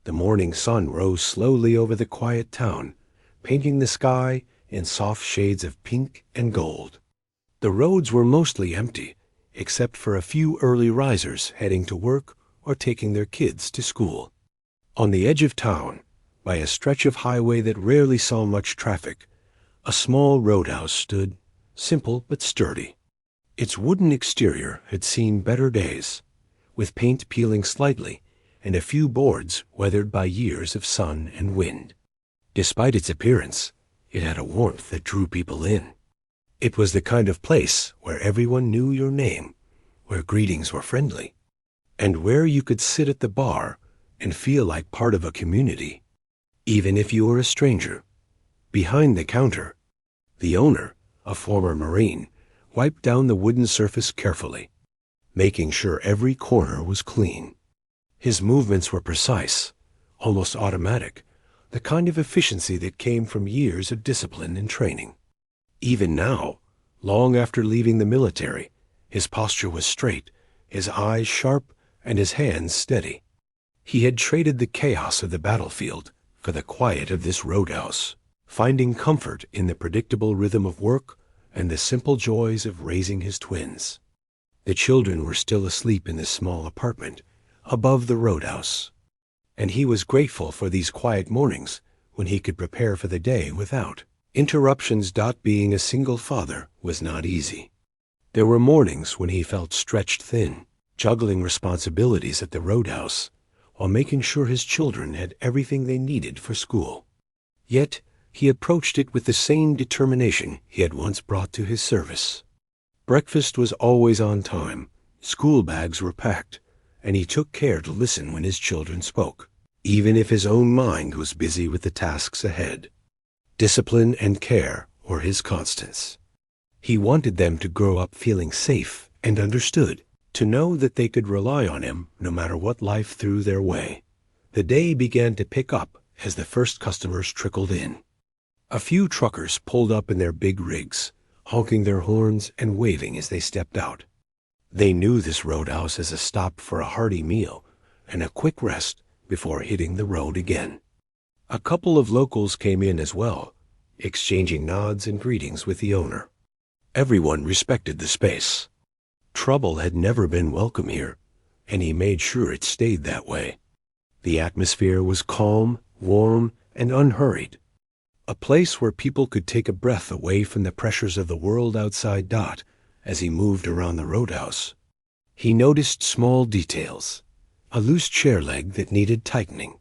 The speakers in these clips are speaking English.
The morning sun rose slowly over the quiet town, painting the sky in soft shades of pink and gold. The roads were mostly empty, except for a few early risers heading to work or taking their kids to school. On the edge of town, by a stretch of highway that rarely saw much traffic, a small roadhouse stood, simple but sturdy. Its wooden exterior had seen better days, with paint peeling slightly and a few boards weathered by years of sun and wind. Despite its appearance, it had a warmth that drew people in. It was the kind of place where everyone knew your name, where greetings were friendly, and where you could sit at the bar and feel like part of a community, even if you were a stranger. Behind the counter, the owner, a former Marine, wiped down the wooden surface carefully, making sure every corner was clean. His movements were precise, almost automatic, the kind of efficiency that came from years of discipline and training. Even now, long after leaving the military, his posture was straight, his eyes sharp, and his hands steady. He had traded the chaos of the battlefield for the quiet of this roadhouse, finding comfort in the predictable rhythm of work and the simple joys of raising his twins. The children were still asleep in the small apartment above the roadhouse, and he was grateful for these quiet mornings when he could prepare for the day without interruptions. Being a single father was not easy. There were mornings when he felt stretched thin, juggling responsibilities at the roadhouse while making sure his children had everything they needed for school. Yet he approached it with the same determination he had once brought to his service. Breakfast was always on time, school bags were packed, and he took care to listen when his children spoke, even if his own mind was busy with the tasks ahead. Discipline and care were his constants. He wanted them to grow up feeling safe and understood, to know that they could rely on him no matter what life threw their way. The day began to pick up as the first customers trickled in. A few truckers pulled up in their big rigs, honking their horns and waving as they stepped out. They knew this roadhouse as a stop for a hearty meal and a quick rest before hitting the road again. A couple of locals came in as well, exchanging nods and greetings with the owner. Everyone respected the space. Trouble had never been welcome here, and he made sure it stayed that way. The atmosphere was calm, warm, and unhurried. A place where people could take a breath away from the pressures of the world outside. As he moved around the roadhouse, he noticed small details: a loose chair leg that needed tightening,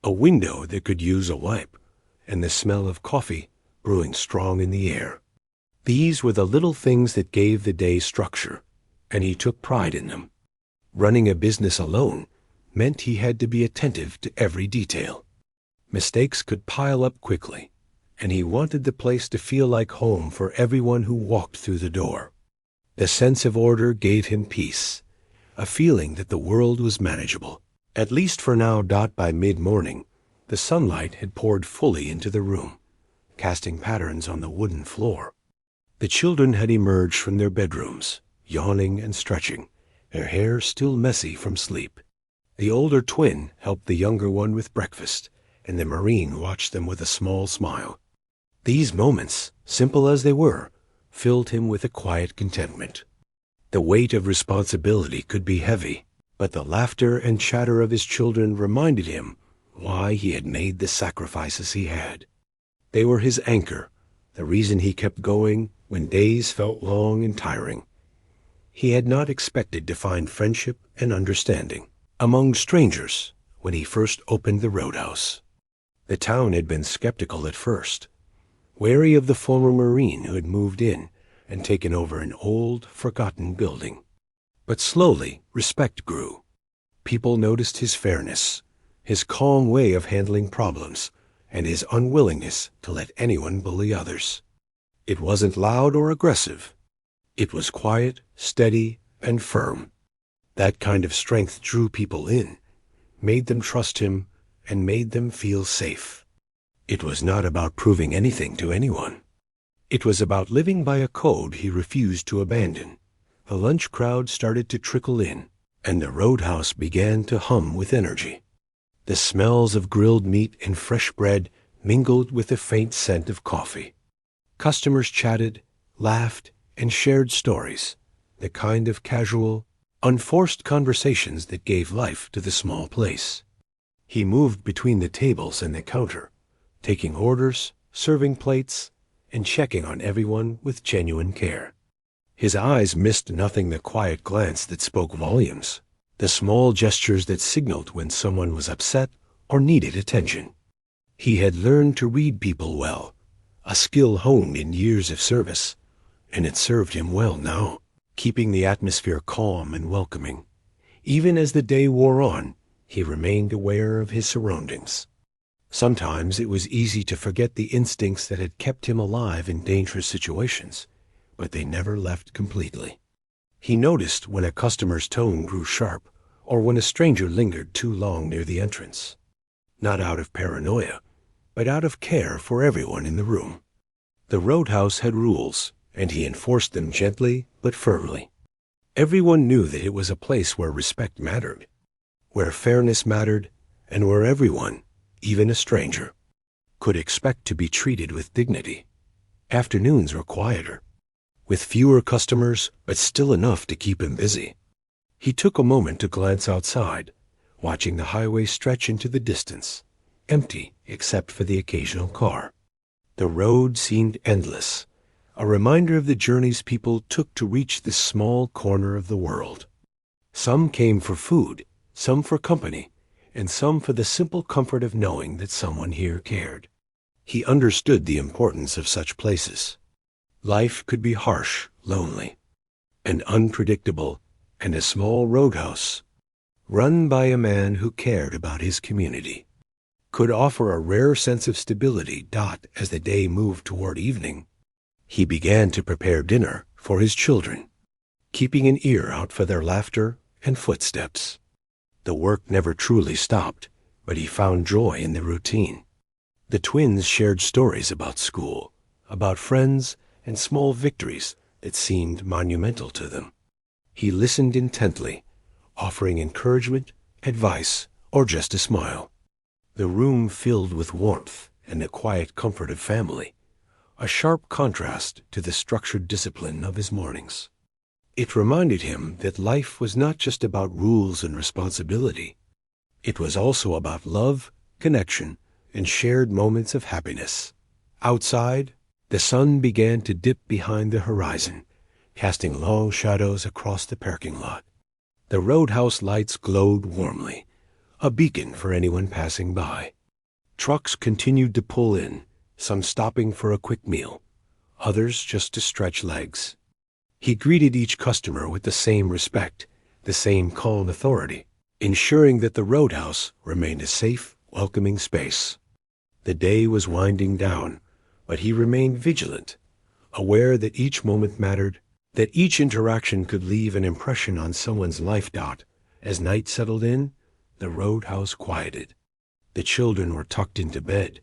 a window that could use a wipe, and the smell of coffee brewing strong in the air. These were the little things that gave the day structure, and he took pride in them. Running a business alone meant he had to be attentive to every detail. Mistakes could pile up quickly, and he wanted the place to feel like home for everyone who walked through the door. The sense of order gave him peace, a feeling that the world was manageable, at least for now. By mid-morning, the sunlight had poured fully into the room, casting patterns on the wooden floor. The children had emerged from their bedrooms, yawning and stretching, their hair still messy from sleep. The older twin helped the younger one with breakfast, and the Marine watched them with a small smile. These moments, simple as they were, filled him with a quiet contentment. The weight of responsibility could be heavy, but the laughter and chatter of his children reminded him why he had made the sacrifices he had. They were his anchor, the reason he kept going when days felt long and tiring. He had not expected to find friendship and understanding among strangers when he first opened the roadhouse. The town had been skeptical at first, wary of the former Marine who had moved in and taken over an old, forgotten building. But slowly, respect grew. People noticed his fairness, his calm way of handling problems, and his unwillingness to let anyone bully others. It wasn't loud or aggressive. It was quiet, steady, and firm. That kind of strength drew people in, made them trust him, and made them feel safe. It was not about proving anything to anyone. It was about living by a code he refused to abandon. The lunch crowd started to trickle in, and the roadhouse began to hum with energy. The smells of grilled meat and fresh bread mingled with the faint scent of coffee. Customers chatted, laughed, and shared stories, the kind of casual, unforced conversations that gave life to the small place. He moved between the tables and the counter, taking orders, serving plates, and checking on everyone with genuine care. His eyes missed nothing, the quiet glance that spoke volumes, the small gestures that signaled when someone was upset or needed attention. He had learned to read people well, a skill honed in years of service, and it served him well now, keeping the atmosphere calm and welcoming. Even as the day wore on, he remained aware of his surroundings. Sometimes it was easy to forget the instincts that had kept him alive in dangerous situations, but they never left completely. He noticed when a customer's tone grew sharp, or when a stranger lingered too long near the entrance. Not out of paranoia, but out of care for everyone in the room. The Roadhouse had rules, and he enforced them gently but firmly. Everyone knew that it was a place where respect mattered, where fairness mattered, and where everyone, even a stranger, could expect to be treated with dignity. Afternoons were quieter, with fewer customers, but still enough to keep him busy. He took a moment to glance outside, watching the highway stretch into the distance, empty except for the occasional car. The road seemed endless, a reminder of the journeys people took to reach this small corner of the world. Some came for food, some for company, and some for the simple comfort of knowing that someone here cared. He understood the importance of such places. Life could be harsh, lonely, and unpredictable, and a small roadhouse, run by a man who cared about his community, could offer a rare sense of stability. As the day moved toward evening, he began to prepare dinner for his children, keeping an ear out for their laughter and footsteps. The work never truly stopped, but he found joy in the routine. The twins shared stories about school, about friends, and small victories that seemed monumental to them. He listened intently, offering encouragement, advice, or just a smile. The room filled with warmth and the quiet comfort of family, a sharp contrast to the structured discipline of his mornings. It reminded him that life was not just about rules and responsibility. It was also about love, connection, and shared moments of happiness. Outside, the sun began to dip behind the horizon, casting long shadows across the parking lot. The roadhouse lights glowed warmly, a beacon for anyone passing by. Trucks continued to pull in, some stopping for a quick meal, others just to stretch legs. He greeted each customer with the same respect, the same calm authority, ensuring that the roadhouse remained a safe, welcoming space. The day was winding down, but he remained vigilant, aware that each moment mattered, that each interaction could leave an impression on someone's life. As night settled in, the roadhouse quieted. The children were tucked into bed,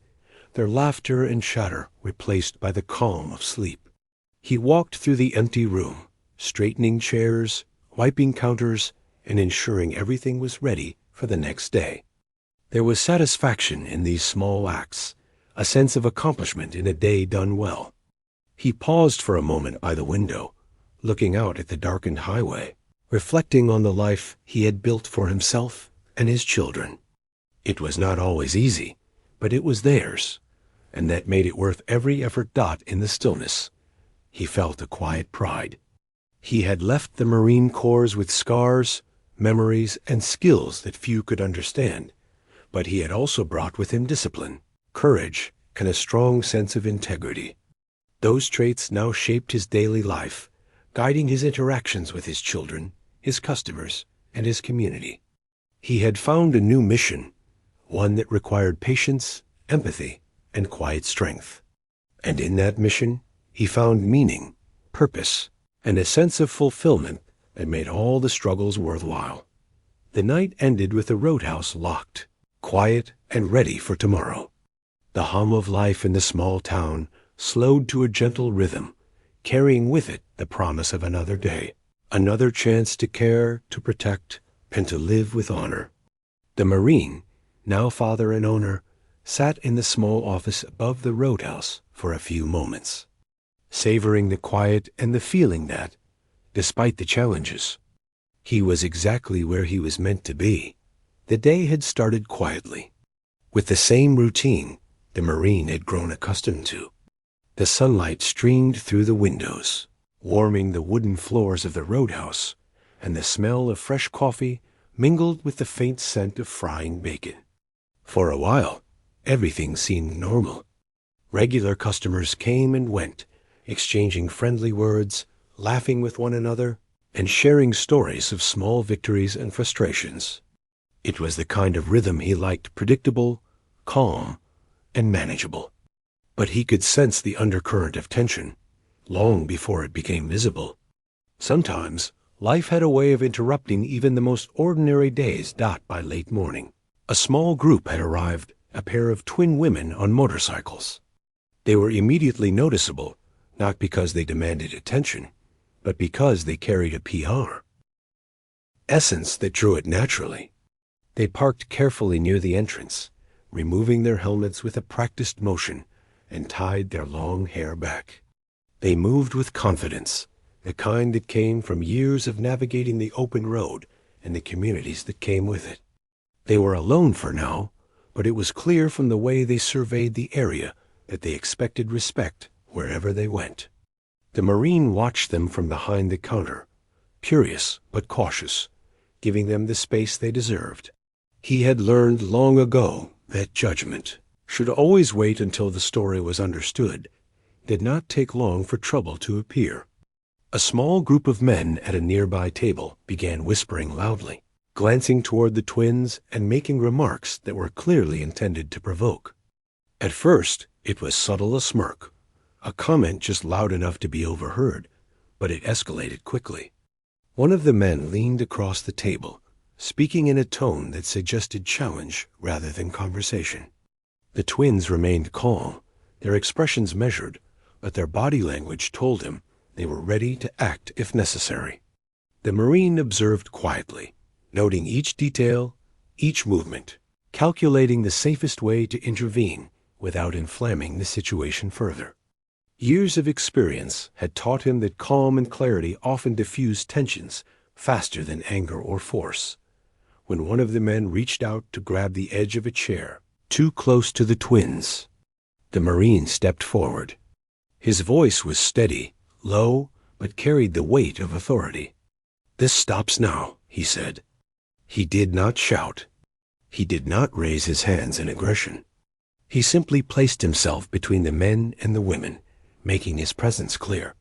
their laughter and chatter replaced by the calm of sleep. He walked through the empty room, straightening chairs, wiping counters, and ensuring everything was ready for the next day. There was satisfaction in these small acts, a sense of accomplishment in a day done well. He paused for a moment by the window, looking out at the darkened highway, reflecting on the life he had built for himself and his children. It was not always easy, but it was theirs, and that made it worth every effort. In the stillness, he felt a quiet pride. He had left the Marine Corps with scars, memories, and skills that few could understand, but he had also brought with him discipline, courage, and a strong sense of integrity. Those traits now shaped his daily life, guiding his interactions with his children, his customers, and his community. He had found a new mission, one that required patience, empathy, and quiet strength. And in that mission, he found meaning, purpose, and a sense of fulfillment that made all the struggles worthwhile. The night ended with the roadhouse locked, quiet and ready for tomorrow. The hum of life in the small town slowed to a gentle rhythm, carrying with it the promise of another day, another chance to care, to protect, and to live with honor. The Marine, now father and owner, sat in the small office above the Roadhouse for a few moments, savoring the quiet and the feeling that, despite the challenges, he was exactly where he was meant to be. The day had started quietly, with the same routine the Marine had grown accustomed to. The sunlight streamed through the windows, warming the wooden floors of the Roadhouse, and the smell of fresh coffee mingled with the faint scent of frying bacon. For a while, everything seemed normal. Regular customers came and went, exchanging friendly words, laughing with one another, and sharing stories of small victories and frustrations. It was the kind of rhythm he liked, predictable, calm, and manageable. But he could sense the undercurrent of tension long before it became visible. Sometimes, life had a way of interrupting even the most ordinary days. By late morning, a small group had arrived, a pair of twin women on motorcycles. They were immediately noticeable, not because they demanded attention, but because they carried a PR essence that drew it naturally. They parked carefully near the entrance, removing their helmets with a practiced motion, and tied their long hair back. They moved with confidence, the kind that came from years of navigating the open road and the communities that came with it. They were alone for now, but it was clear from the way they surveyed the area that they expected respect wherever they went. The Marine watched them from behind the counter, curious but cautious, giving them the space they deserved. He had learned long ago that judgment should always wait until the story was understood. It did not take long for trouble to appear. A small group of men at a nearby table began whispering loudly, glancing toward the twins and making remarks that were clearly intended to provoke. At first, it was subtle, a smirk, a comment just loud enough to be overheard, but it escalated quickly. One of the men leaned across the table, speaking in a tone that suggested challenge rather than conversation. The twins remained calm, their expressions measured, but their body language told him they were ready to act if necessary. The Marine observed quietly, noting each detail, each movement, calculating the safest way to intervene without inflaming the situation further. Years of experience had taught him that calm and clarity often diffuse tensions faster than anger or force. When one of the men reached out to grab the edge of a chair, too close to the twins, the Marine stepped forward. His voice was steady, low, but carried the weight of authority. "This stops now," he said. He did not shout. He did not raise his hands in aggression. He simply placed himself between the men and the women, making his presence clear.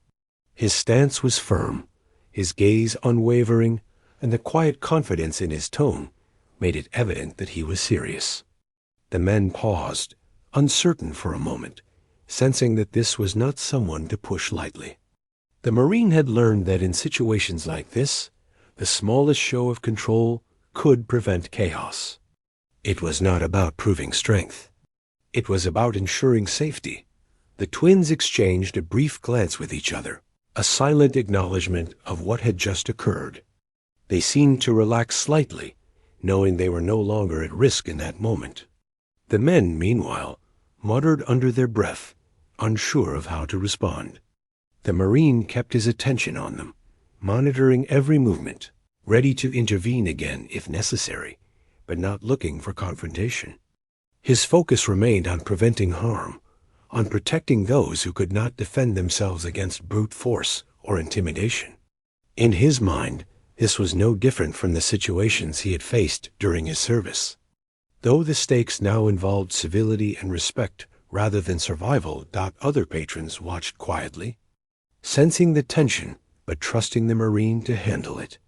His stance was firm, his gaze unwavering, and the quiet confidence in his tone made it evident that he was serious. The men paused, uncertain for a moment, sensing that this was not someone to push lightly. The Marine had learned that in situations like this, the smallest show of control could prevent chaos. It was not about proving strength. It was about ensuring safety. The twins exchanged a brief glance with each other, a silent acknowledgement of what had just occurred. They seemed to relax slightly, knowing they were no longer at risk in that moment. The men, meanwhile, muttered under their breath, unsure of how to respond. The Marine kept his attention on them, monitoring every movement, ready to intervene again if necessary, but not looking for confrontation. His focus remained on preventing harm, on protecting those who could not defend themselves against brute force or intimidation. In his mind, this was no different from the situations he had faced during his service. Though the stakes now involved civility and respect rather than survival, other patrons watched quietly, sensing the tension but trusting the Marine to handle it.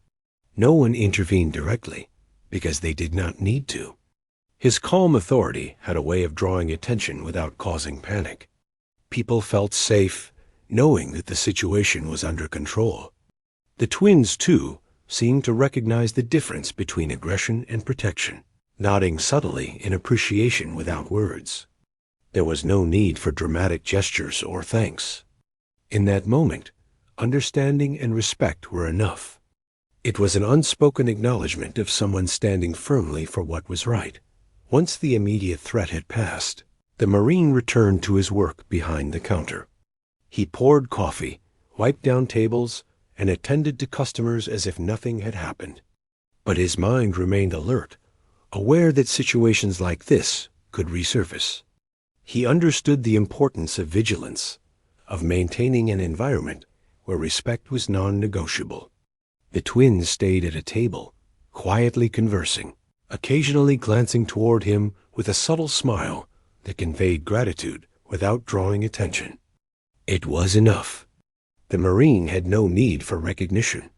No one intervened directly, because they did not need to. His calm authority had a way of drawing attention without causing panic. People felt safe, knowing that the situation was under control. The twins, too, seemed to recognize the difference between aggression and protection, nodding subtly in appreciation without words. There was no need for dramatic gestures or thanks. In that moment, understanding and respect were enough. It was an unspoken acknowledgement of someone standing firmly for what was right, Once the immediate threat had passed, the Marine returned to his work behind the counter. He poured coffee, wiped down tables, and attended to customers as if nothing had happened. But his mind remained alert, aware that situations like this could resurface. He understood the importance of vigilance, of maintaining an environment where respect was non-negotiable. The twins stayed at a table, quietly conversing, occasionally glancing toward him with a subtle smile that conveyed gratitude without drawing attention. It was enough. The Marine had no need for recognition.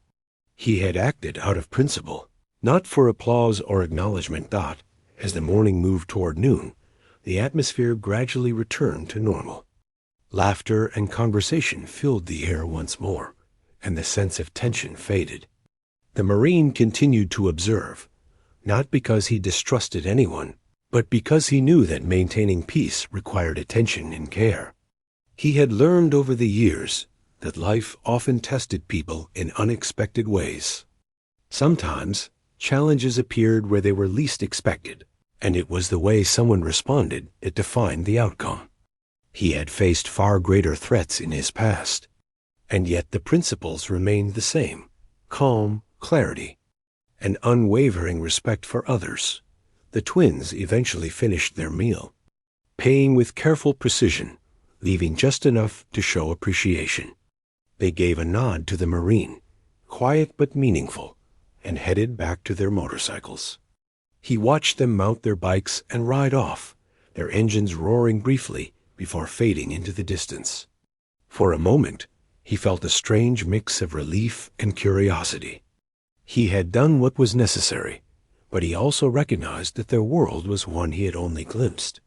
He had acted out of principle, not for applause or acknowledgement. As the morning moved toward noon, the atmosphere gradually returned to normal. Laughter and conversation filled the air once more, and the sense of tension faded. The Marine continued to observe, not because he distrusted anyone, but because he knew that maintaining peace required attention and care. He had learned over the years that life often tested people in unexpected ways. Sometimes challenges appeared where they were least expected, and it was the way someone responded that defined the outcome. He had faced far greater threats in his past, and yet the principles remained the same: calm, clarity, and unwavering respect for others. The twins eventually finished their meal, paying with careful precision, leaving just enough to show appreciation. They gave a nod to the Marine, quiet but meaningful, and headed back to their motorcycles. He watched them mount their bikes and ride off, their engines roaring briefly before fading into the distance. For a moment, he felt a strange mix of relief and curiosity. He had done what was necessary, but he also recognized that their world was one he had only glimpsed.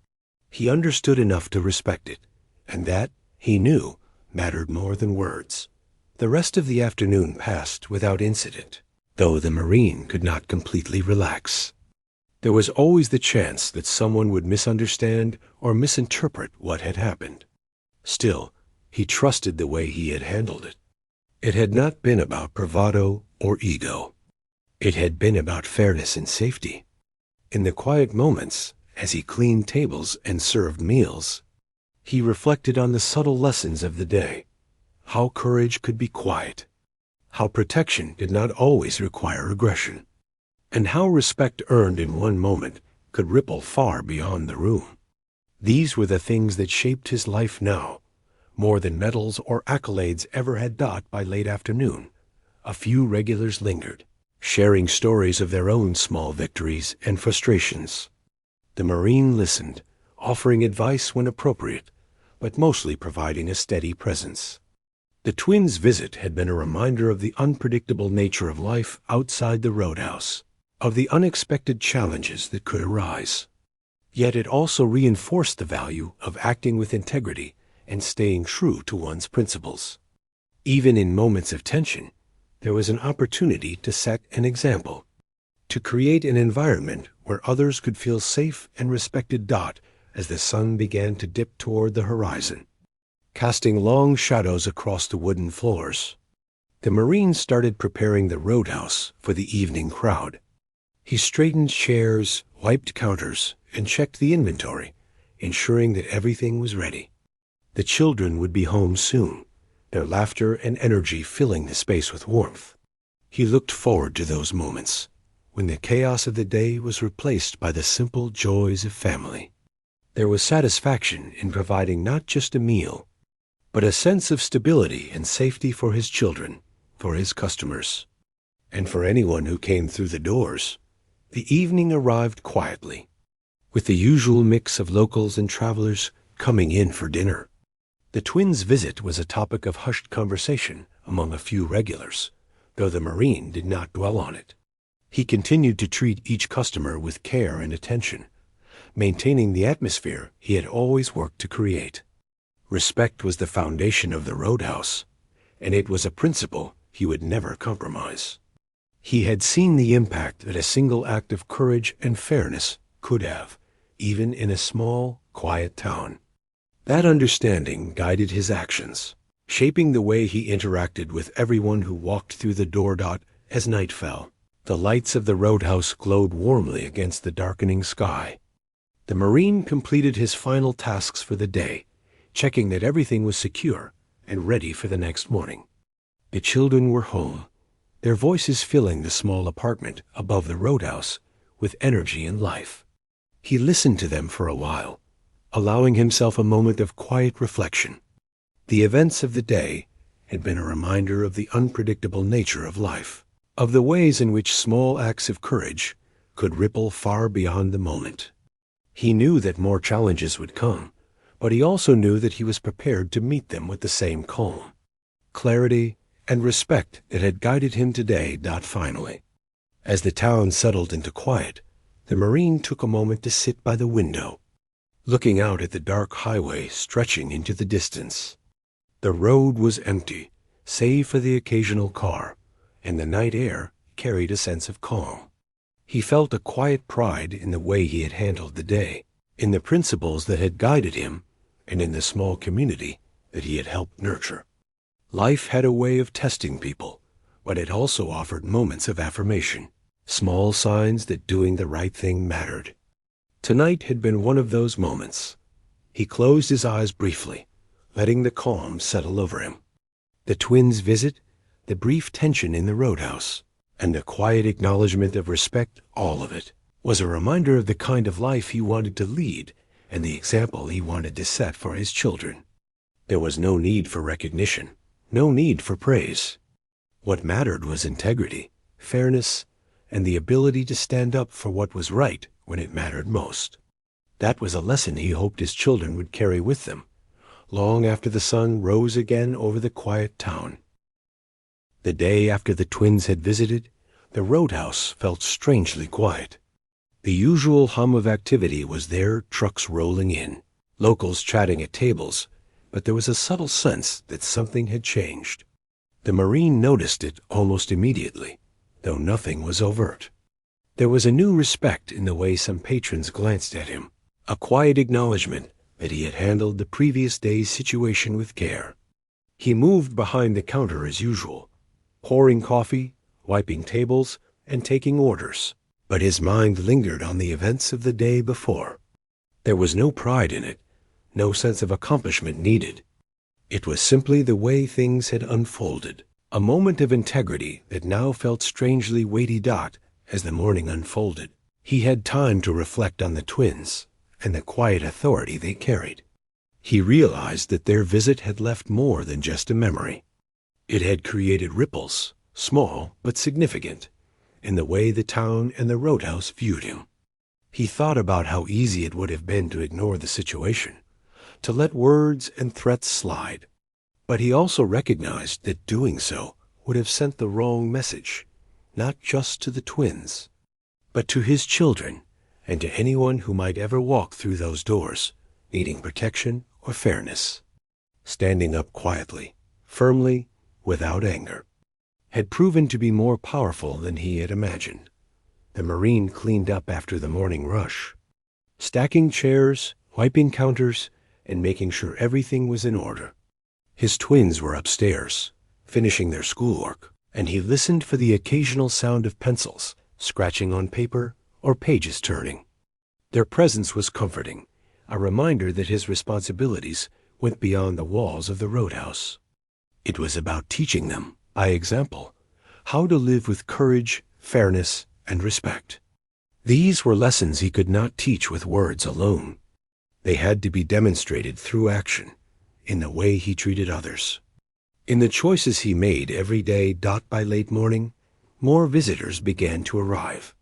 He understood enough to respect it, and that, he knew, mattered more than words. The rest of the afternoon passed without incident, though the Marine could not completely relax. There was always the chance that someone would misunderstand or misinterpret what had happened. Still, he trusted the way he had handled it. It had not been about bravado or ego. It had been about fairness and safety. In the quiet moments, as he cleaned tables and served meals, he reflected on the subtle lessons of the day, how courage could be quiet, how protection did not always require aggression, and how respect earned in one moment could ripple far beyond the room. These were the things that shaped his life now, more than medals or accolades ever had. By late afternoon, a few regulars lingered, sharing stories of their own small victories and frustrations. The Marine listened, offering advice when appropriate, but mostly providing a steady presence. The twins' visit had been a reminder of the unpredictable nature of life outside the Roadhouse, of the unexpected challenges that could arise. Yet it also reinforced the value of acting with integrity and staying true to one's principles. Even in moments of tension, there was an opportunity to set an example, to create an environment where others could feel safe and respected. As the sun began to dip toward the horizon, casting long shadows across the wooden floors, the Marine started preparing the Roadhouse for the evening crowd. He straightened chairs, wiped counters, and checked the inventory, ensuring that everything was ready. The children would be home soon, their laughter and energy filling the space with warmth. He looked forward to those moments, when the chaos of the day was replaced by the simple joys of family. There was satisfaction in providing not just a meal, but a sense of stability and safety for his children, for his customers, and for anyone who came through the doors. The evening arrived quietly, with the usual mix of locals and travelers coming in for dinner. The twins' visit was a topic of hushed conversation among a few regulars, though the Marine did not dwell on it. He continued to treat each customer with care and attention, maintaining the atmosphere he had always worked to create. Respect was the foundation of the Roadhouse, and it was a principle he would never compromise. He had seen the impact that a single act of courage and fairness could have, even in a small, quiet town. That understanding guided his actions, shaping the way he interacted with everyone who walked through the door. As night fell, the lights of the Roadhouse glowed warmly against the darkening sky, The Marine completed his final tasks for the day, checking that everything was secure and ready for the next morning. The children were home, their voices filling the small apartment above the roadhouse with energy and life. He listened to them for a while, allowing himself a moment of quiet reflection. The events of the day had been a reminder of the unpredictable nature of life, of the ways in which small acts of courage could ripple far beyond the moment. He knew that more challenges would come, but he also knew that he was prepared to meet them with the same calm, clarity, and respect that had guided him today. Finally, as the town settled into quiet, the Marine took a moment to sit by the window, looking out at the dark highway stretching into the distance. The road was empty, save for the occasional car, and the night air carried a sense of calm. He felt a quiet pride in the way he had handled the day, in the principles that had guided him, and in the small community that he had helped nurture. Life had a way of testing people, but it also offered moments of affirmation, small signs that doing the right thing mattered. Tonight had been one of those moments. He closed his eyes briefly, letting the calm settle over him. The twins' visit, the brief tension in the roadhouse, and the quiet acknowledgement of respect, all of it, was a reminder of the kind of life he wanted to lead and the example he wanted to set for his children. There was no need for recognition, no need for praise. What mattered was integrity, fairness, and the ability to stand up for what was right when it mattered most. That was a lesson he hoped his children would carry with them, long after the sun rose again over the quiet town. The day after the twins had visited, the roadhouse felt strangely quiet. The usual hum of activity was there, trucks rolling in, locals chatting at tables, but there was a subtle sense that something had changed. The Marine noticed it almost immediately, though nothing was overt. There was a new respect in the way some patrons glanced at him, a quiet acknowledgement that he had handled the previous day's situation with care. He moved behind the counter as usual, pouring coffee, wiping tables, and taking orders, but his mind lingered on the events of the day before. There was no pride in it, no sense of accomplishment needed. It was simply the way things had unfolded, a moment of integrity that now felt strangely weighty. As the morning unfolded, he had time to reflect on the twins and the quiet authority they carried. He realized that their visit had left more than just a memory. It had created ripples, small but significant, in the way the town and the roadhouse viewed him. He thought about how easy it would have been to ignore the situation, to let words and threats slide. But he also recognized that doing so would have sent the wrong message, not just to the twins, but to his children and to anyone who might ever walk through those doors, needing protection or fairness. Standing up quietly, firmly, without anger, had proven to be more powerful than he had imagined. The Marine cleaned up after the morning rush, stacking chairs, wiping counters, and making sure everything was in order. His twins were upstairs, finishing their schoolwork, and he listened for the occasional sound of pencils scratching on paper or pages turning. Their presence was comforting, a reminder that his responsibilities went beyond the walls of the roadhouse. It was about teaching them, by example, how to live with courage, fairness, and respect. These were lessons he could not teach with words alone. They had to be demonstrated through action, in the way he treated others. In the choices he made every day. By late morning, more visitors began to arrive,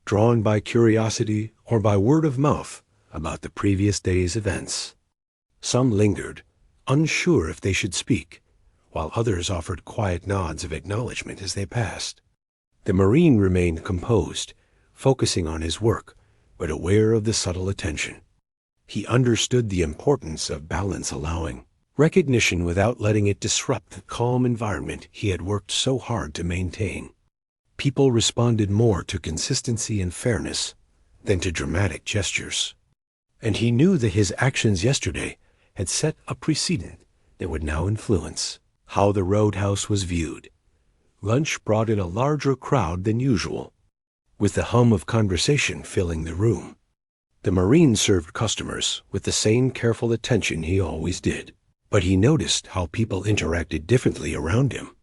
drawn by curiosity or by word of mouth about the previous day's events. Some lingered, unsure if they should speak, while others offered quiet nods of acknowledgement as they passed. The Marine remained composed, focusing on his work, but aware of the subtle attention. He understood the importance of balance, allowing recognition without letting it disrupt the calm environment he had worked so hard to maintain. People responded more to consistency and fairness than to dramatic gestures, and he knew that his actions yesterday had set a precedent that would now influence how the roadhouse was viewed. Lunch brought in a larger crowd than usual, with the hum of conversation filling the room. The Marine served customers with the same careful attention he always did, but he noticed how people interacted differently around him.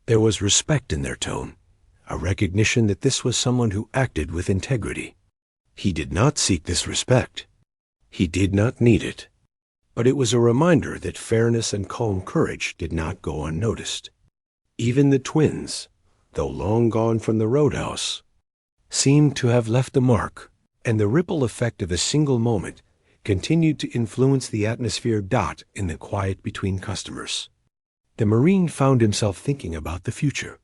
There was respect in their tone, a recognition that this was someone who acted with integrity. He did not seek this respect. He did not need it. But it was a reminder that fairness and calm courage did not go unnoticed. Even the twins, though long gone from the Roadhouse, seemed to have left a mark, and the ripple effect of a single moment continued to influence the atmosphere in the quiet between customers. The Marine found himself thinking about the future.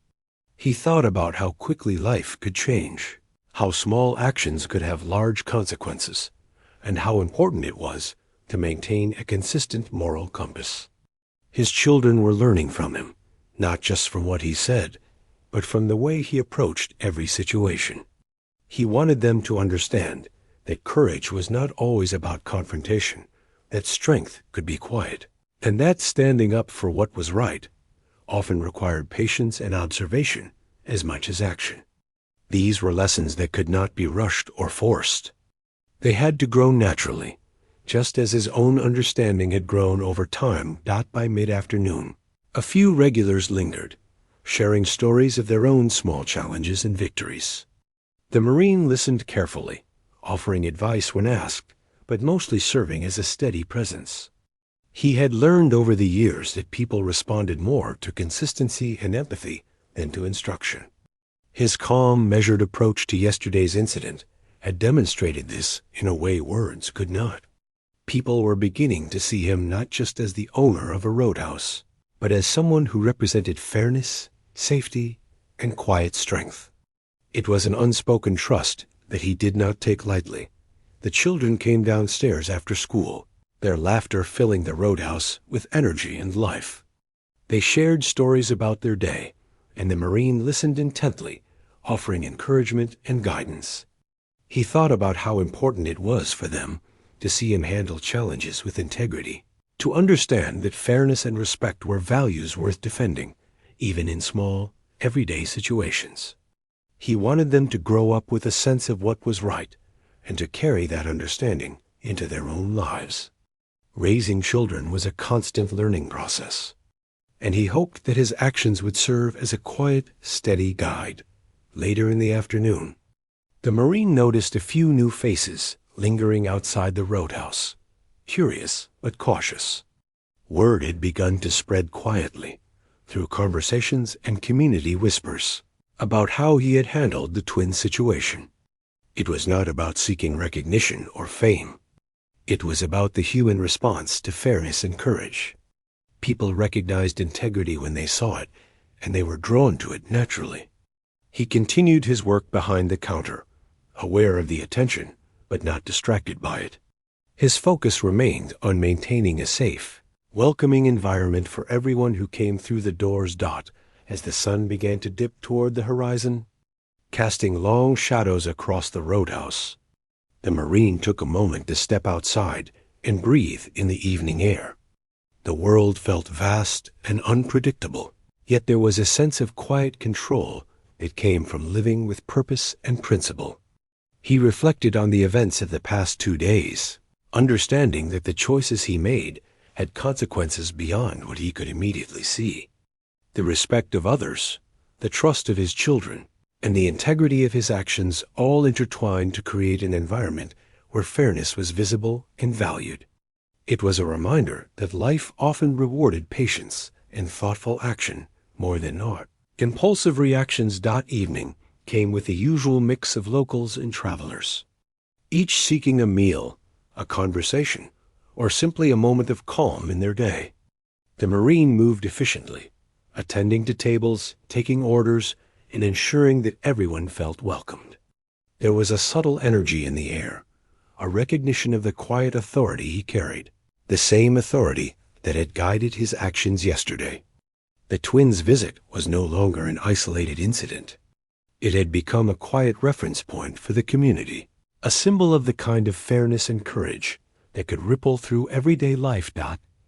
He thought about how quickly life could change, how small actions could have large consequences, and how important it was to maintain a consistent moral compass. His children were learning from him, not just from what he said, but from the way he approached every situation. He wanted them to understand that courage was not always about confrontation, that strength could be quiet, and that standing up for what was right often required patience and observation as much as action. These were lessons that could not be rushed or forced. They had to grow naturally, just as his own understanding had grown over time. By mid-afternoon, a few regulars lingered, sharing stories of their own small challenges and victories. The Marine listened carefully, offering advice when asked, but mostly serving as a steady presence. He had learned over the years that people responded more to consistency and empathy than to instruction. His calm, measured approach to yesterday's incident had demonstrated this in a way words could not. People were beginning to see him not just as the owner of a roadhouse, but as someone who represented fairness, safety, and quiet strength. It was an unspoken trust that he did not take lightly. The children came downstairs after school, their laughter filling the roadhouse with energy and life. They shared stories about their day, and the Marine listened intently, offering encouragement and guidance. He thought about how important it was for them to see him handle challenges with integrity, to understand that fairness and respect were values worth defending, even in small, everyday situations. He wanted them to grow up with a sense of what was right, and to carry that understanding into their own lives. Raising children was a constant learning process, and he hoped that his actions would serve as a quiet, steady guide. Later in the afternoon, the Marine noticed a few new faces lingering outside the roadhouse, curious but cautious. Word had begun to spread quietly, through conversations and community whispers, about how he had handled the twin situation. It was not about seeking recognition or fame. It was about the human response to fairness and courage. People recognized integrity when they saw it, and they were drawn to it naturally. He continued his work behind the counter, aware of the attention, but not distracted by it. His focus remained on maintaining a safe, welcoming environment for everyone who came through the doors. As the sun began to dip toward the horizon, casting long shadows across the roadhouse, the Marine took a moment to step outside and breathe in the evening air. The world felt vast and unpredictable, yet there was a sense of quiet control that came from living with purpose and principle. He reflected on the events of the past 2 days, understanding that the choices he made had consequences beyond what he could immediately see. The respect of others, the trust of his children, and the integrity of his actions all intertwined to create an environment where fairness was visible and valued. It was a reminder that life often rewarded patience and thoughtful action more than not. Impulsive reactions. Evening came with the usual mix of locals and travelers, each seeking a meal, a conversation, or simply a moment of calm in their day. The Marine moved efficiently, attending to tables, taking orders, and ensuring that everyone felt welcomed. There was a subtle energy in the air, a recognition of the quiet authority he carried, the same authority that had guided his actions yesterday. The twins' visit was no longer an isolated incident. It had become a quiet reference point for the community, a symbol of the kind of fairness and courage that could ripple through everyday life.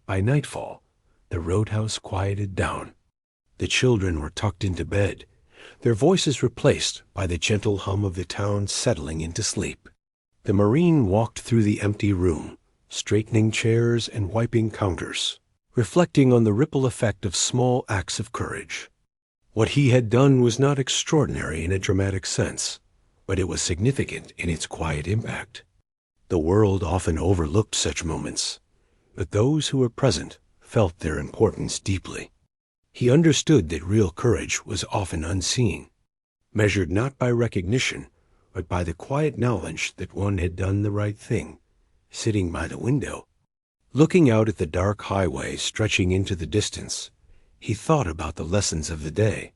By nightfall, the roadhouse quieted down. The children were tucked into bed, their voices replaced by the gentle hum of the town settling into sleep. The Marine walked through the empty room, straightening chairs and wiping counters, reflecting on the ripple effect of small acts of courage. What he had done was not extraordinary in a dramatic sense, but it was significant in its quiet impact. The world often overlooked such moments, but those who were present felt their importance deeply. He understood that real courage was often unseen, measured not by recognition, but by the quiet knowledge that one had done the right thing. Sitting by the window, looking out at the dark highway stretching into the distance, he thought about the lessons of the day.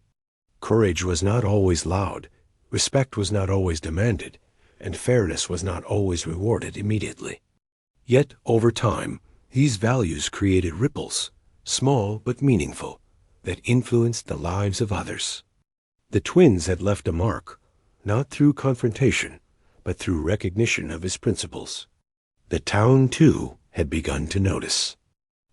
Courage was not always loud, respect was not always demanded, and fairness was not always rewarded immediately. Yet, over time, these values created ripples, small but meaningful, that influenced the lives of others. The twins had left a mark, not through confrontation, but through recognition of his principles. The town, too, had begun to notice,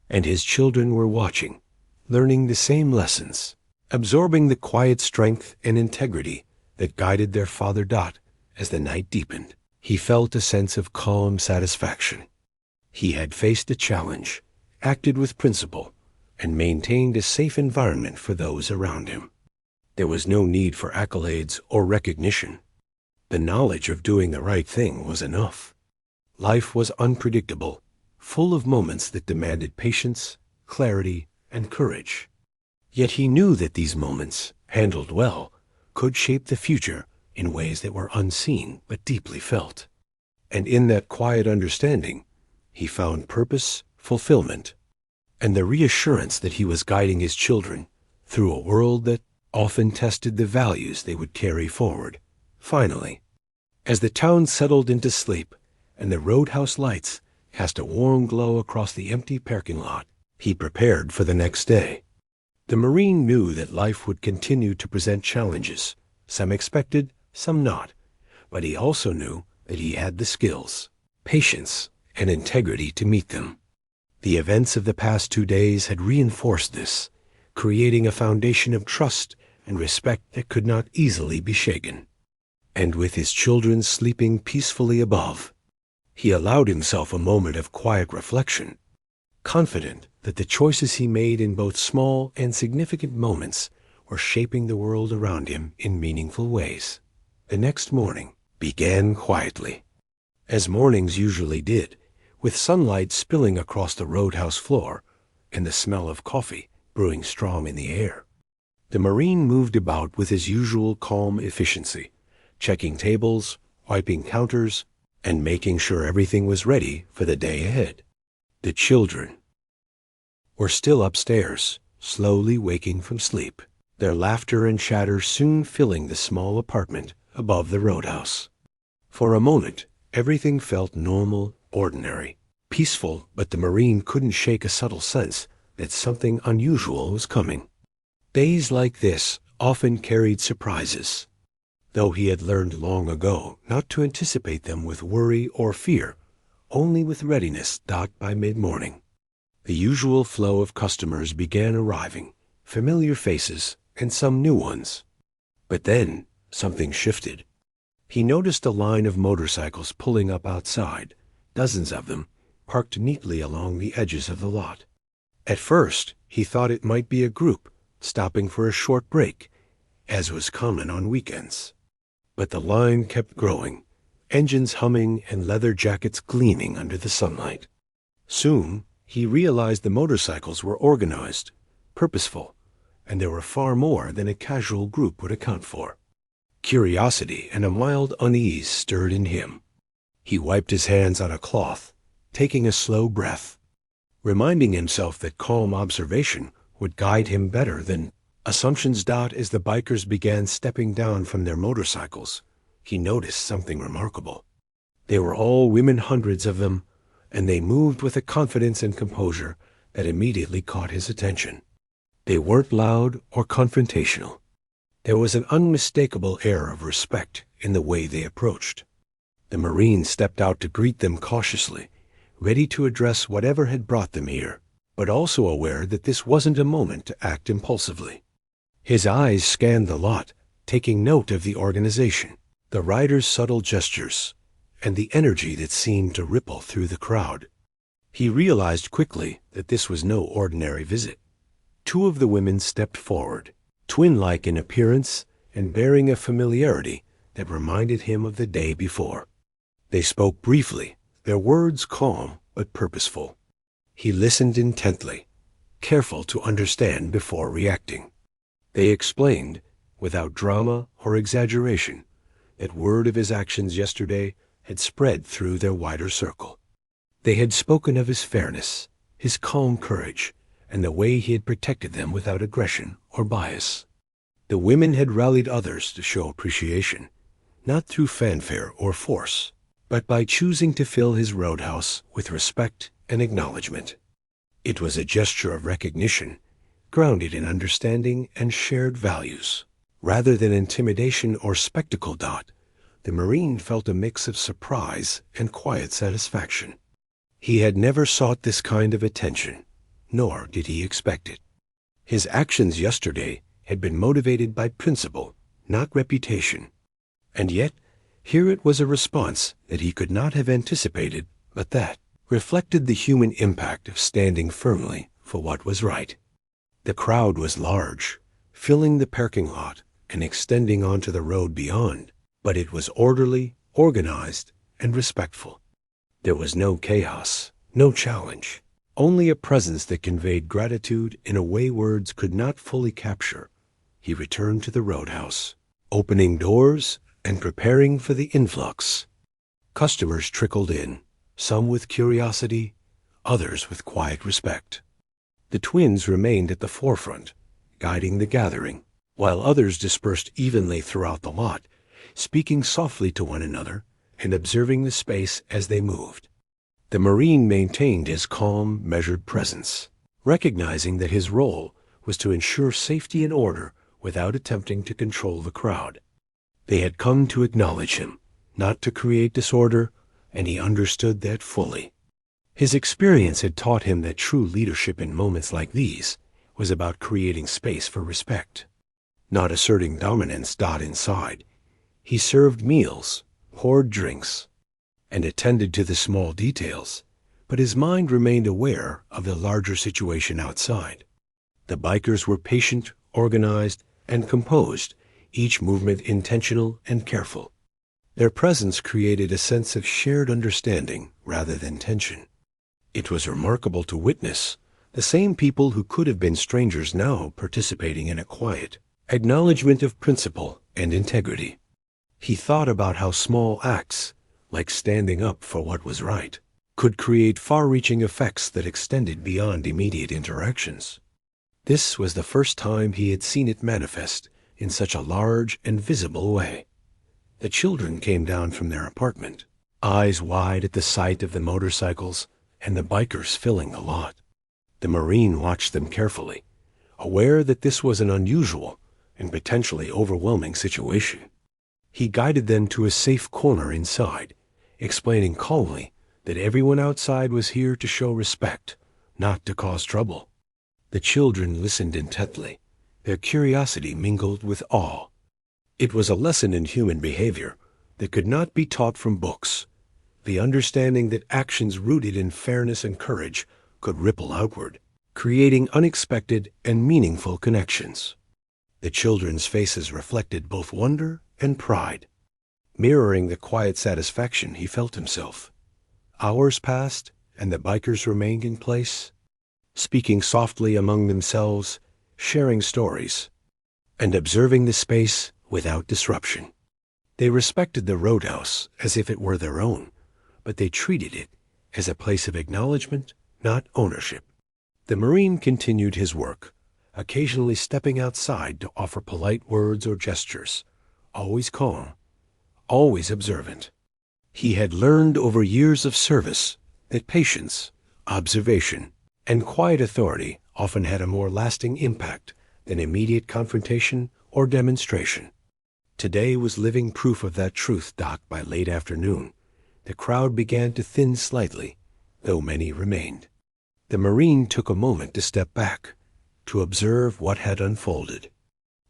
and his children were watching, learning the same lessons, absorbing the quiet strength and integrity that guided their father Dot. As the night deepened, he felt a sense of calm satisfaction. He had faced a challenge, acted with principle, and maintained a safe environment for those around him. There was no need for accolades or recognition. The knowledge of doing the right thing was enough. Life was unpredictable, full of moments that demanded patience, clarity, and courage. Yet he knew that these moments, handled well, could shape the future in ways that were unseen but deeply felt. And in that quiet understanding, he found purpose, fulfillment, and the reassurance that he was guiding his children through a world that often tested the values they would carry forward. Finally, as the town settled into sleep and the Roadhouse lights cast a warm glow across the empty parking lot, he prepared for the next day. The Marine knew that life would continue to present challenges, some expected, some not, but he also knew that he had the skills, patience, and integrity to meet them. The events of the past 2 days had reinforced this, creating a foundation of trust and respect that could not easily be shaken. And with his children sleeping peacefully above, he allowed himself a moment of quiet reflection, confident that the choices he made in both small and significant moments were shaping the world around him in meaningful ways. The next morning began quietly, as mornings usually did, with sunlight spilling across the Roadhouse floor and the smell of coffee brewing strong in the air. The Marine moved about with his usual calm efficiency, checking tables, wiping counters, and making sure everything was ready for the day ahead. The children were still upstairs, slowly waking from sleep, their laughter and chatter soon filling the small apartment above the Roadhouse. For a moment, everything felt normal, ordinary, peaceful, but the Marine couldn't shake a subtle sense that something unusual was coming. Days like this often carried surprises, though he had learned long ago not to anticipate them with worry or fear, only with readiness. By mid-morning, the usual flow of customers began arriving, familiar faces and some new ones. But then something shifted. He noticed a line of motorcycles pulling up outside, dozens of them, parked neatly along the edges of the lot. At first, he thought it might be a group stopping for a short break, as was common on weekends. But the line kept growing, engines humming and leather jackets gleaming under the sunlight. Soon, he realized the motorcycles were organized, purposeful, and there were far more than a casual group would account for. Curiosity and a mild unease stirred in him. He wiped his hands on a cloth, taking a slow breath, reminding himself that calm observation would guide him better than assumptions. As the bikers began stepping down from their motorcycles, he noticed something remarkable. They were all women, hundreds of them, and they moved with a confidence and composure that immediately caught his attention. They weren't loud or confrontational. There was an unmistakable air of respect in the way they approached. The Marine stepped out to greet them cautiously, ready to address whatever had brought them here, but also aware that this wasn't a moment to act impulsively. His eyes scanned the lot, taking note of the organization, the riders' subtle gestures, and the energy that seemed to ripple through the crowd. He realized quickly that this was no ordinary visit. Two of the women stepped forward, twin-like in appearance and bearing a familiarity that reminded him of the day before. They spoke briefly, their words calm but purposeful. He listened intently, careful to understand before reacting. They explained, without drama or exaggeration, that word of his actions yesterday had spread through their wider circle. They had spoken of his fairness, his calm courage, and the way he had protected them without aggression or bias. The women had rallied others to show appreciation, not through fanfare or force, but by choosing to fill his roadhouse with respect and acknowledgement. It was a gesture of recognition, grounded in understanding and shared values. Rather than intimidation or spectacle, the Marine felt a mix of surprise and quiet satisfaction. He had never sought this kind of attention, nor did he expect it. His actions yesterday had been motivated by principle, not reputation. And yet, here it was a response that he could not have anticipated, but that reflected the human impact of standing firmly for what was right. The crowd was large, filling the parking lot and extending onto the road beyond, but it was orderly, organized, and respectful. There was no chaos, no challenge, only a presence that conveyed gratitude in a way words could not fully capture. He returned to the Roadhouse, opening doors and preparing for the influx. Customers trickled in, some with curiosity, others with quiet respect. The twins remained at the forefront, guiding the gathering, while others dispersed evenly throughout the lot, speaking softly to one another and observing the space as they moved. The Marine maintained his calm, measured presence, recognizing that his role was to ensure safety and order without attempting to control the crowd. They had come to acknowledge him, not to create disorder, and he understood that fully. His experience had taught him that true leadership in moments like these was about creating space for respect, not asserting dominance. Inside, he served meals, poured drinks, and attended to the small details, but his mind remained aware of the larger situation outside. The bikers were patient, organized, and composed, each movement intentional and careful. Their presence created a sense of shared understanding rather than tension. It was remarkable to witness the same people who could have been strangers now participating in a quiet acknowledgement of principle and integrity. He thought about how small acts, like standing up for what was right, could create far-reaching effects that extended beyond immediate interactions. This was the first time he had seen it manifest in such a large and visible way. The children came down from their apartment, eyes wide at the sight of the motorcycles and the bikers filling the lot. The Marine watched them carefully, aware that this was an unusual and potentially overwhelming situation. He guided them to a safe corner inside, explaining calmly that everyone outside was here to show respect, not to cause trouble. The children listened intently, their curiosity mingled with awe. It was a lesson in human behavior that could not be taught from books, the understanding that actions rooted in fairness and courage could ripple outward, creating unexpected and meaningful connections. The children's faces reflected both wonder and pride, mirroring the quiet satisfaction he felt himself. Hours passed, and the bikers remained in place, speaking softly among themselves, sharing stories, and observing the space without disruption. They respected the Roadhouse as if it were their own, but they treated it as a place of acknowledgement, not ownership. The Marine continued his work, occasionally stepping outside to offer polite words or gestures, always calm, always observant. He had learned over years of service that patience, observation, and quiet authority often had a more lasting impact than immediate confrontation or demonstration. Today was living proof of that truth. By late afternoon, the crowd began to thin slightly, though many remained. The Marine took a moment to step back, to observe what had unfolded.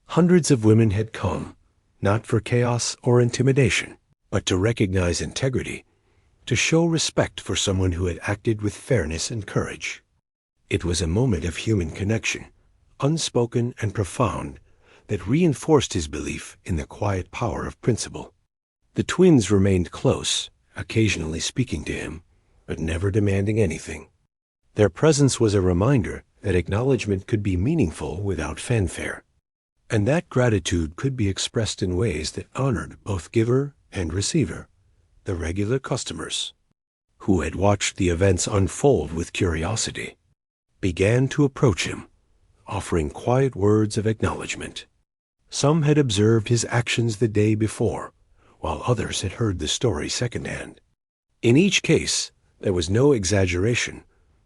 Hundreds of women had come, not for chaos or intimidation, but to recognize integrity, to show respect for someone who had acted with fairness and courage. It was a moment of human connection, unspoken and profound, that reinforced his belief in the quiet power of principle. The twins remained close, occasionally speaking to him, but never demanding anything. Their presence was a reminder that acknowledgement could be meaningful without fanfare, and that gratitude could be expressed in ways that honored both giver and receiver, the regular customers, who had watched the events unfold with curiosity, began to approach him, offering quiet words of acknowledgement. Some had observed his actions the day before, while others had heard the story secondhand. In each case, there was no exaggeration,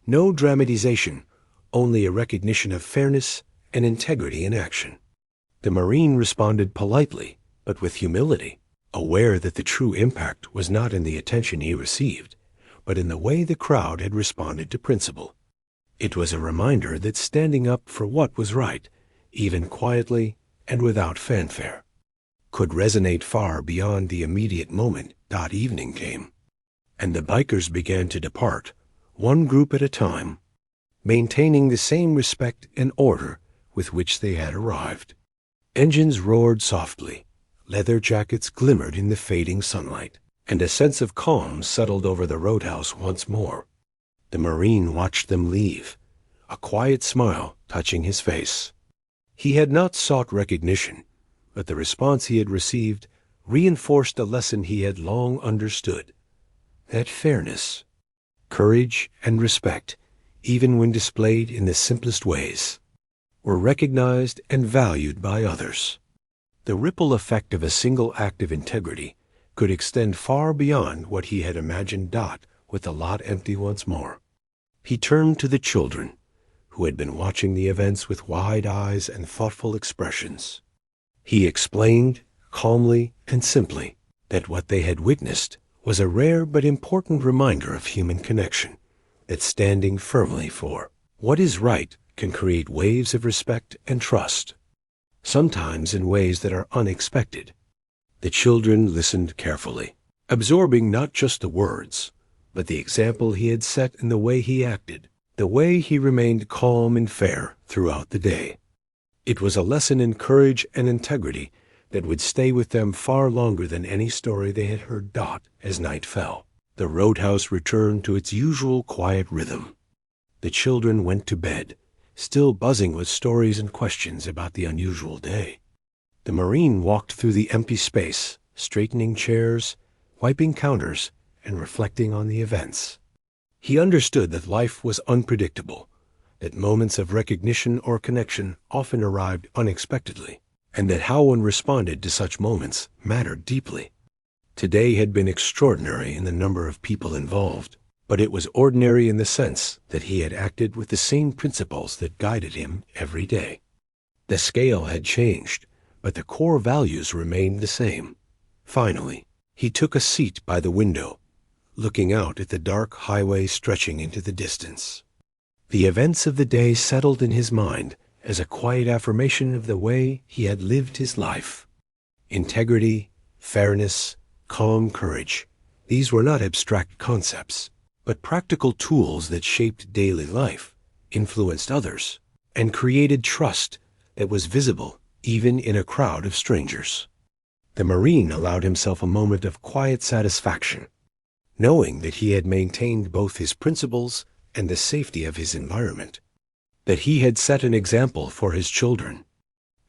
no dramatization, only a recognition of fairness and integrity in action. The Marine responded politely, but with humility, aware that the true impact was not in the attention he received, but in the way the crowd had responded to principle. It was a reminder that standing up for what was right, even quietly and without fanfare, could resonate far beyond the immediate moment. Evening came, and the bikers began to depart, one group at a time, maintaining the same respect and order with which they had arrived. Engines roared softly, leather jackets glimmered in the fading sunlight, and a sense of calm settled over the Roadhouse once more. The Marine watched them leave, a quiet smile touching his face. He had not sought recognition, but the response he had received reinforced a lesson he had long understood, that fairness, courage, and respect, even when displayed in the simplest ways, were recognized and valued by others. The ripple effect of a single act of integrity could extend far beyond what he had imagined. With the lot empty once more, he turned to the children, who had been watching the events with wide eyes and thoughtful expressions. He explained, calmly and simply, that what they had witnessed was a rare but important reminder of human connection, that standing firmly for what is right can create waves of respect and trust, sometimes in ways that are unexpected. The children listened carefully, absorbing not just the words, but the example he had set in the way he acted, the way he remained calm and fair throughout the day. It was a lesson in courage and integrity that would stay with them far longer than any story they had heard. As night fell, the Roadhouse returned to its usual quiet rhythm. The children went to bed, still buzzing with stories and questions about the unusual day. The Marine walked through the empty space, straightening chairs, wiping counters, and reflecting on the events. He understood that life was unpredictable, that moments of recognition or connection often arrived unexpectedly, and that how one responded to such moments mattered deeply. Today had been extraordinary in the number of people involved, but it was ordinary in the sense that he had acted with the same principles that guided him every day. The scale had changed, but the core values remained the same. Finally, he took a seat by the window, looking out at the dark highway stretching into the distance. The events of the day settled in his mind as a quiet affirmation of the way he had lived his life. Integrity, fairness, calm courage, these were not abstract concepts, but practical tools that shaped daily life, influenced others, and created trust that was visible even in a crowd of strangers. The Marine allowed himself a moment of quiet satisfaction, knowing that he had maintained both his principles and the safety of his environment, that he had set an example for his children,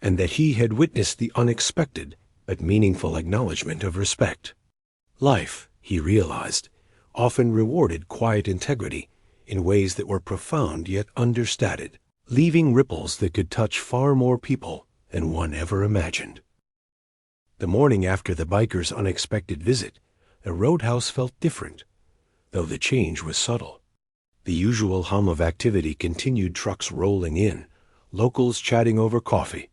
and that he had witnessed the unexpected but meaningful acknowledgement of respect. Life, he realized, often rewarded quiet integrity in ways that were profound yet understated, leaving ripples that could touch far more people than one ever imagined. The morning after the bikers' unexpected visit, the Roadhouse felt different, though the change was subtle. The usual hum of activity continued, trucks rolling in, locals chatting over coffee,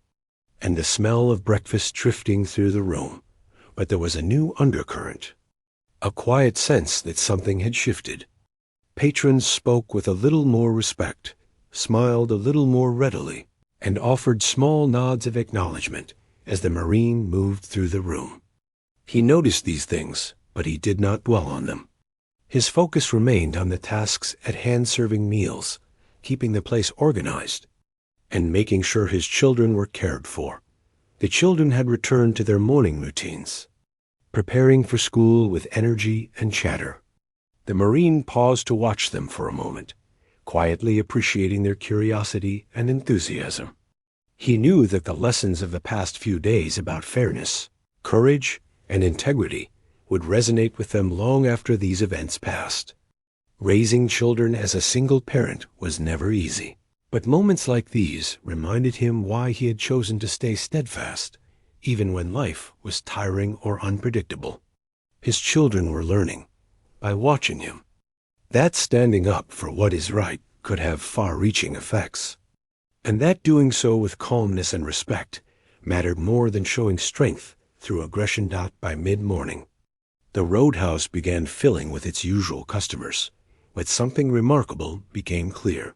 and the smell of breakfast drifting through the room. But there was a new undercurrent, a quiet sense that something had shifted. Patrons spoke with a little more respect, smiled a little more readily, and offered small nods of acknowledgement as the Marine moved through the room. He noticed these things, but he did not dwell on them. His focus remained on the tasks at hand, serving meals, keeping the place organized, and making sure his children were cared for. The children had returned to their morning routines, preparing for school with energy and chatter. The Marine paused to watch them for a moment, quietly appreciating their curiosity and enthusiasm. He knew that the lessons of the past few days about fairness, courage, and integrity would resonate with them long after these events passed. Raising children as a single parent was never easy, but moments like these reminded him why he had chosen to stay steadfast, even when life was tiring or unpredictable. His children were learning by watching him that standing up for what is right could have far-reaching effects, and that doing so with calmness and respect mattered more than showing strength through aggression. By mid-morning, the Roadhouse began filling with its usual customers, but something remarkable became clear.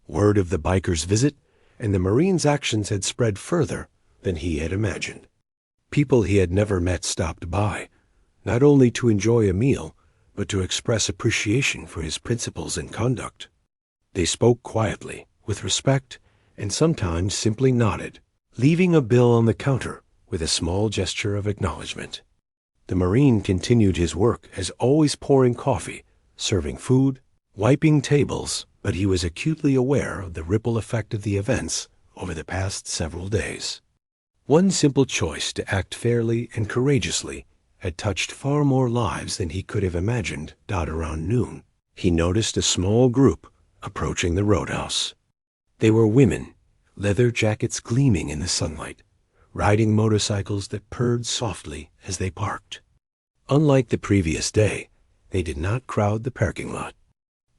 Word of the biker's visit and the Marine's actions had spread further than he had imagined. People he had never met stopped by, not only to enjoy a meal, but to express appreciation for his principles and conduct. They spoke quietly, with respect, and sometimes simply nodded, leaving a bill on the counter with a small gesture of acknowledgement. The Marine continued his work as always, pouring coffee, serving food, wiping tables, but he was acutely aware of the ripple effect of the events over the past several days. One simple choice to act fairly and courageously had touched far more lives than he could have imagined. Around noon, he noticed a small group approaching the Roadhouse. They were women, leather jackets gleaming in the sunlight, riding motorcycles that purred softly as they parked. Unlike the previous day, they did not crowd the parking lot.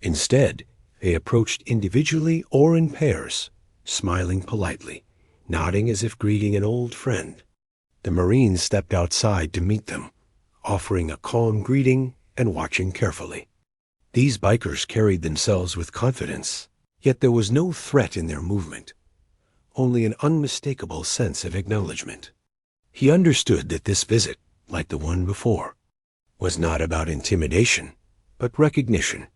Instead, they approached individually or in pairs, smiling politely, nodding as if greeting an old friend. The Marine stepped outside to meet them, offering a calm greeting and watching carefully. These bikers carried themselves with confidence, yet there was no threat in their movement, only an unmistakable sense of acknowledgement. He understood that this visit, like the one before, was not about intimidation, but recognition,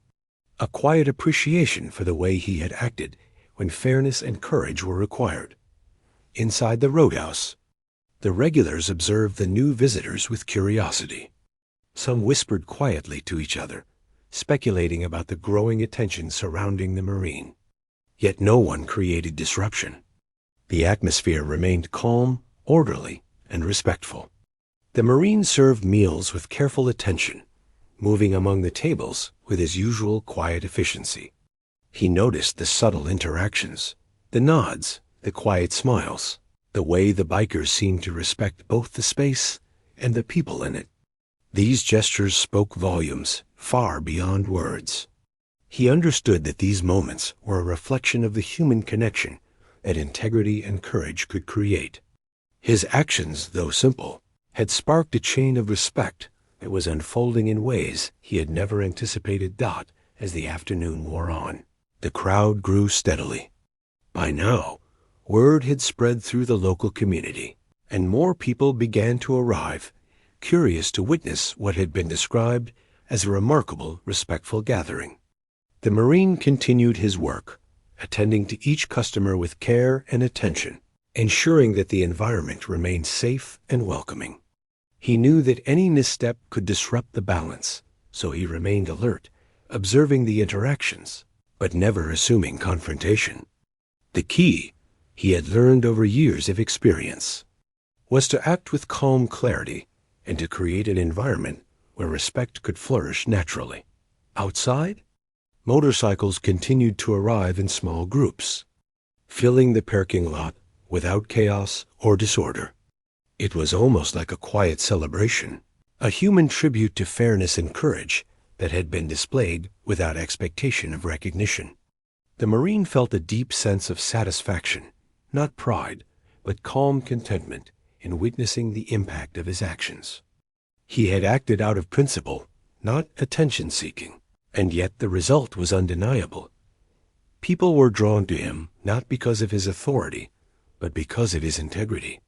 a quiet appreciation for the way he had acted when fairness and courage were required. Inside the Roadhouse, the regulars observed the new visitors with curiosity. Some whispered quietly to each other, speculating about the growing attention surrounding the Marine. Yet no one created disruption. The atmosphere remained calm, orderly, and respectful. The Marine served meals with careful attention, moving among the tables with his usual quiet efficiency. He noticed the subtle interactions, the nods, the quiet smiles, the way the bikers seemed to respect both the space and the people in it. These gestures spoke volumes far beyond words. He understood that these moments were a reflection of the human connection that integrity and courage could create. His actions, though simple, had sparked a chain of respect that was unfolding in ways he had never anticipated. As the afternoon wore on, the crowd grew steadily. By now, word had spread through the local community, and more people began to arrive, curious to witness what had been described as a remarkable, respectful gathering. The Marine continued his work, attending to each customer with care and attention, ensuring that the environment remained safe and welcoming. He knew that any misstep could disrupt the balance, so he remained alert, observing the interactions, but never assuming confrontation. The key, he had learned over years of experience, was to act with calm clarity and to create an environment where respect could flourish naturally. Outside, motorcycles continued to arrive in small groups, filling the parking lot without chaos or disorder. It was almost like a quiet celebration, a human tribute to fairness and courage that had been displayed without expectation of recognition. The Marine felt a deep sense of satisfaction, not pride, but calm contentment in witnessing the impact of his actions. He had acted out of principle, not attention-seeking, and yet the result was undeniable. People were drawn to him not because of his authority, but because of his integrity.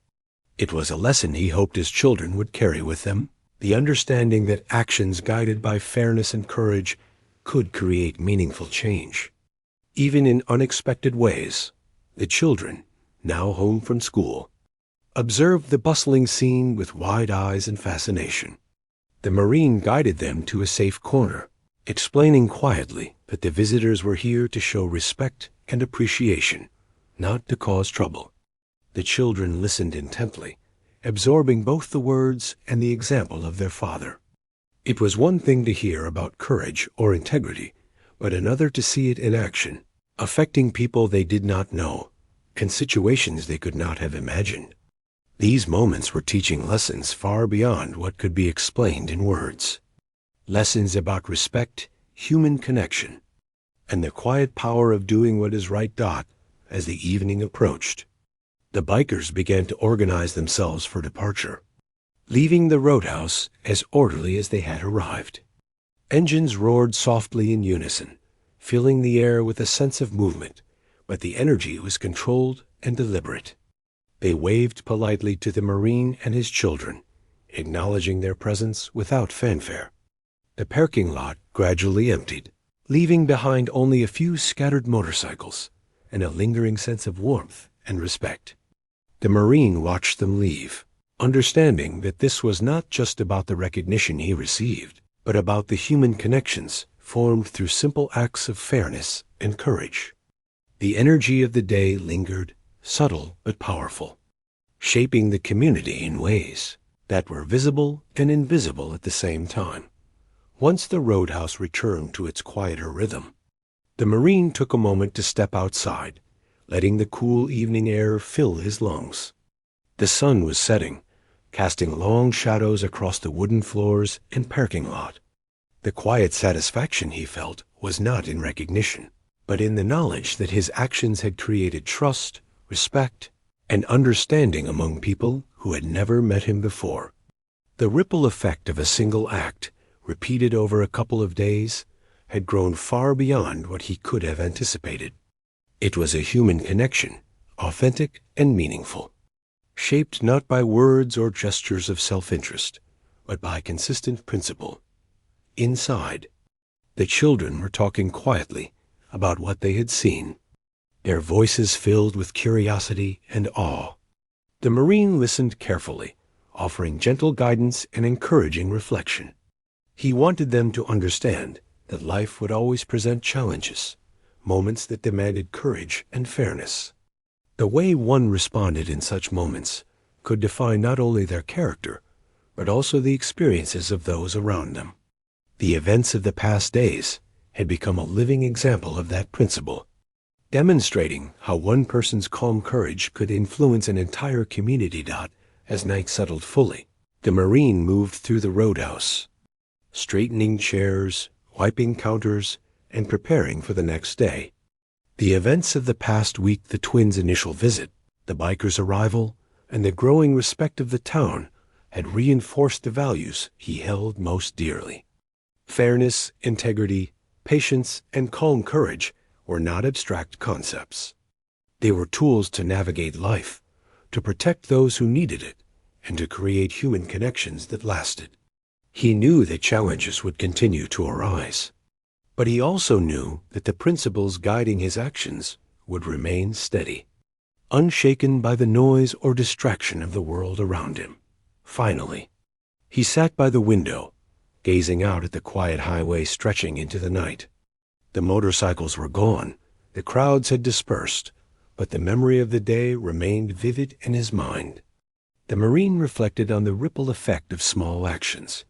It was a lesson he hoped his children would carry with them, the understanding that actions guided by fairness and courage could create meaningful change. Even in unexpected ways, the children, now home from school, observed the bustling scene with wide eyes and fascination. The Marine guided them to a safe corner, explaining quietly that the visitors were here to show respect and appreciation, not to cause trouble. The children listened intently, absorbing both the words and the example of their father. It was one thing to hear about courage or integrity, but another to see it in action, affecting people they did not know and situations they could not have imagined. These moments were teaching lessons far beyond what could be explained in words. Lessons about respect, human connection, and the quiet power of doing what is right. As the evening approached, the bikers began to organize themselves for departure, leaving the Roadhouse as orderly as they had arrived. Engines roared softly in unison, filling the air with a sense of movement, but the energy was controlled and deliberate. They waved politely to the Marine and his children, acknowledging their presence without fanfare. The parking lot gradually emptied, leaving behind only a few scattered motorcycles and a lingering sense of warmth and respect. The Marine watched them leave, understanding that this was not just about the recognition he received, but about the human connections formed through simple acts of fairness and courage. The energy of the day lingered, subtle but powerful, shaping the community in ways that were visible and invisible at the same time. Once the Roadhouse returned to its quieter rhythm, the Marine took a moment to step outside, letting the cool evening air fill his lungs. The sun was setting, casting long shadows across the wooden floors and parking lot. The quiet satisfaction he felt was not in recognition, but in the knowledge that his actions had created trust, respect, and understanding among people who had never met him before. The ripple effect of a single act, repeated over a couple of days, had grown far beyond what he could have anticipated. It was a human connection, authentic and meaningful, shaped not by words or gestures of self-interest, but by consistent principle. Inside, the children were talking quietly about what they had seen, their voices filled with curiosity and awe. The Marine listened carefully, offering gentle guidance and encouraging reflection. He wanted them to understand that life would always present challenges, moments that demanded courage and fairness. The way one responded in such moments could define not only their character, but also the experiences of those around them. The events of the past days had become a living example of that principle, demonstrating how one person's calm courage could influence an entire community. As night settled fully, the Marine moved through the Roadhouse, straightening chairs, wiping counters, and preparing for the next day. The events of the past week, the twins' initial visit, the bikers' arrival, and the growing respect of the town had reinforced the values he held most dearly. Fairness, integrity, patience, and calm courage were not abstract concepts. They were tools to navigate life, to protect those who needed it, and to create human connections that lasted. He knew that challenges would continue to arise, but he also knew that the principles guiding his actions would remain steady, unshaken by the noise or distraction of the world around him. Finally, he sat by the window, gazing out at the quiet highway stretching into the night. The motorcycles were gone, the crowds had dispersed, but the memory of the day remained vivid in his mind. The Marine reflected on the ripple effect of small actions,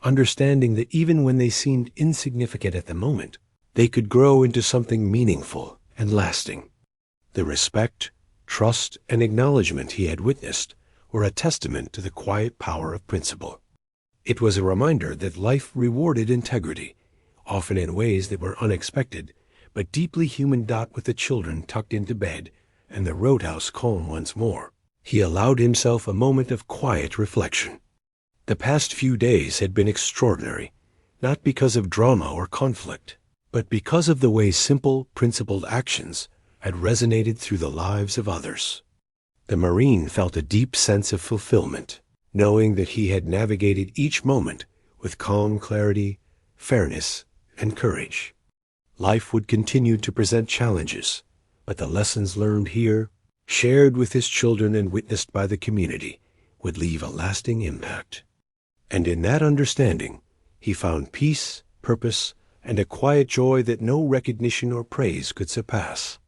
understanding that even when they seemed insignificant at the moment, they could grow into something meaningful and lasting. The respect, trust, and acknowledgement he had witnessed were a testament to the quiet power of principle. It was a reminder that life rewarded integrity, often in ways that were unexpected, but deeply human. With the children tucked into bed and the Roadhouse calm once more, he allowed himself a moment of quiet reflection. The past few days had been extraordinary, not because of drama or conflict, but because of the way simple, principled actions had resonated through the lives of others. The Marine felt a deep sense of fulfillment, knowing that he had navigated each moment with calm clarity, fairness, and courage. Life would continue to present challenges, but the lessons learned here, shared with his children and witnessed by the community, would leave a lasting impact. And in that understanding, he found peace, purpose, and a quiet joy that no recognition or praise could surpass.